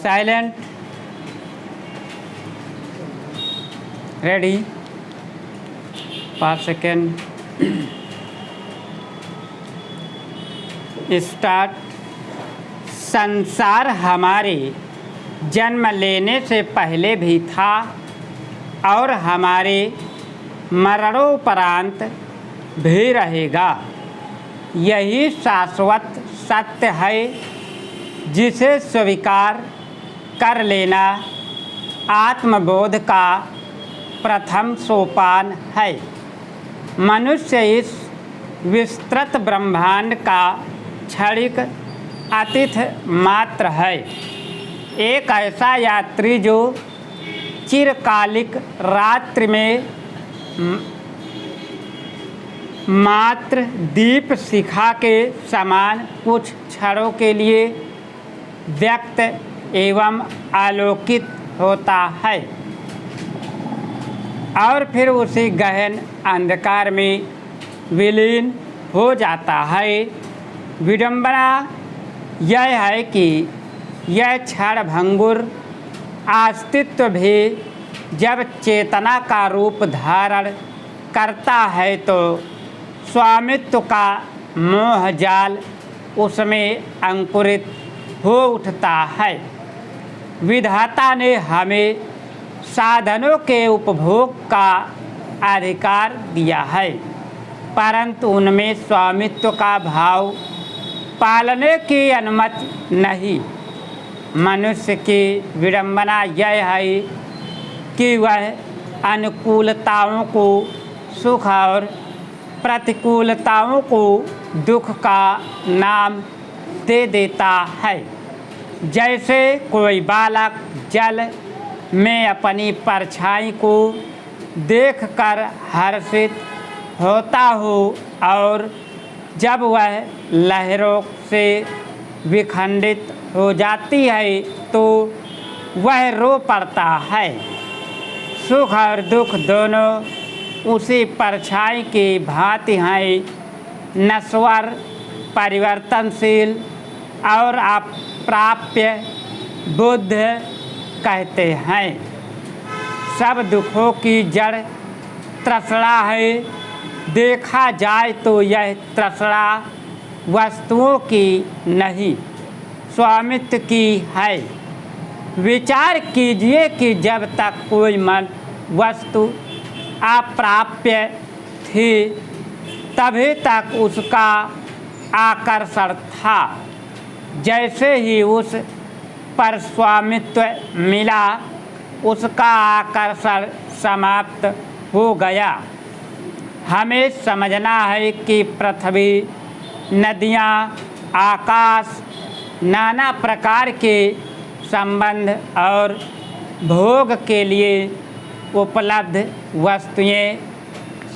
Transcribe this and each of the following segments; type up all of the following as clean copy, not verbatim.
Silent, ready, 5 second, start. संसार हमारे जन्म लेने से पहले भी था और हमारे मरणोपरांत भी रहेगा। यही शाश्वत सत्य है जिसे स्वीकार कर लेना आत्मबोध का प्रथम सोपान है। मनुष्य इस विस्तृत ब्रह्मांड का क्षणिक अतिथि मात्र है, एक ऐसा यात्री जो चिरकालिक रात्रि में मात्र दीप शिखा के समान कुछ क्षणों के लिए व्यक्त एवं आलोकित होता है और फिर उसी गहन अंधकार में विलीन हो जाता है। विडंबना यह है कि यह क्षण भंगुर अस्तित्व भी जब चेतना का रूप धारण करता है तो स्वामित्व का मोह जाल उसमें अंकुरित हो उठता है। विधाता ने हमें साधनों के उपभोग का अधिकार दिया है, परंतु उनमें स्वामित्व का भाव पालने की अनुमति नहीं। मनुष्य की विडंबना यह है कि वह अनुकूलताओं को सुख और प्रतिकूलताओं को दुख का नाम दे देता है। जैसे कोई बालक जल में अपनी परछाई को देखकर हर्षित होता हो और जब वह लहरों से विखंडित हो जाती है तो वह रो पड़ता है। सुख और दुख दोनों उसी परछाई की भांति हैं, नश्वर, परिवर्तनशील और अप्राप्य बुद्ध कहते हैं। सब दुखों की जड़ तृष्णा है। देखा जाए तो यह तृष्णा वस्तुओं की नहीं, स्वामित्व की है। विचार कीजिए कि जब तक कोई मन वस्तु अप्राप्य थी तभी तक उसका आकर्षण था। जैसे ही उस पर स्वामित्व मिला उसका आकर्षण समाप्त हो गया। हमें समझना है कि पृथ्वी, नदियाँ, आकाश, नाना प्रकार के संबंध और भोग के लिए उपलब्ध वस्तुएं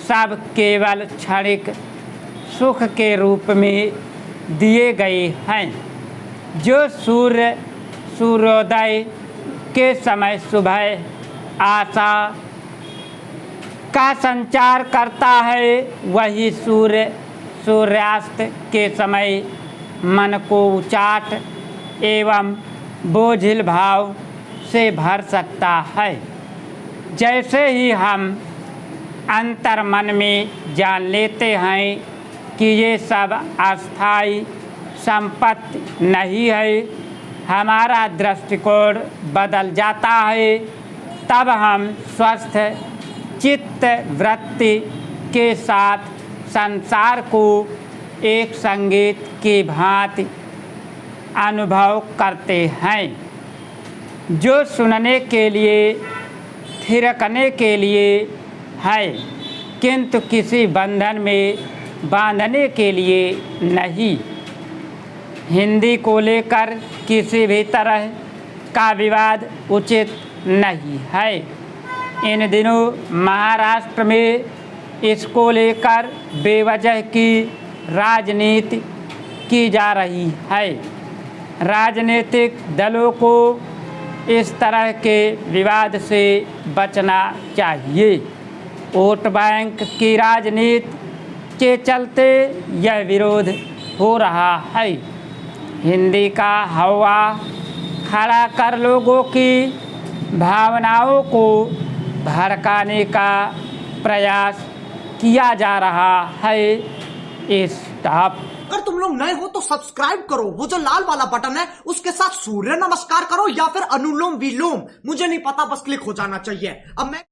सब केवल क्षणिक सुख के रूप में दिए गए हैं। जो सूर्योदय के समय सुबह आशा का संचार करता है, वही सूर्यास्त के समय मन को उचाट एवं बोझिल भाव से भर सकता है। जैसे ही हम अंतर मन में जान लेते हैं कि ये सब अस्थायी संपत्ति नहीं है, हमारा दृष्टिकोण बदल जाता है। तब हम स्वस्थ चित्त वृत्ति के साथ संसार को एक संगीत की भांति अनुभव करते हैं जो सुनने के लिए, थिरकने के लिए है, किंतु किसी बंधन में बांधने के लिए नहीं। हिंदी को लेकर किसी भी तरह का विवाद उचित नहीं है। इन दिनों महाराष्ट्र में इसको लेकर बेवजह की राजनीति की जा रही है। राजनीतिक दलों को इस तरह के विवाद से बचना चाहिए। वोट बैंक की राजनीति के चलते यह विरोध हो रहा है। हिंदी का हवा खड़ा कर लोगों की भावनाओं को भड़काने का प्रयास किया जा रहा है। स्टॉप। अगर तुम लोग नए हो तो सब्सक्राइब करो, वो जो लाल वाला बटन है उसके साथ सूर्य नमस्कार करो या फिर अनुलोम विलोम, मुझे नहीं पता, बस क्लिक हो जाना चाहिए। अब मैं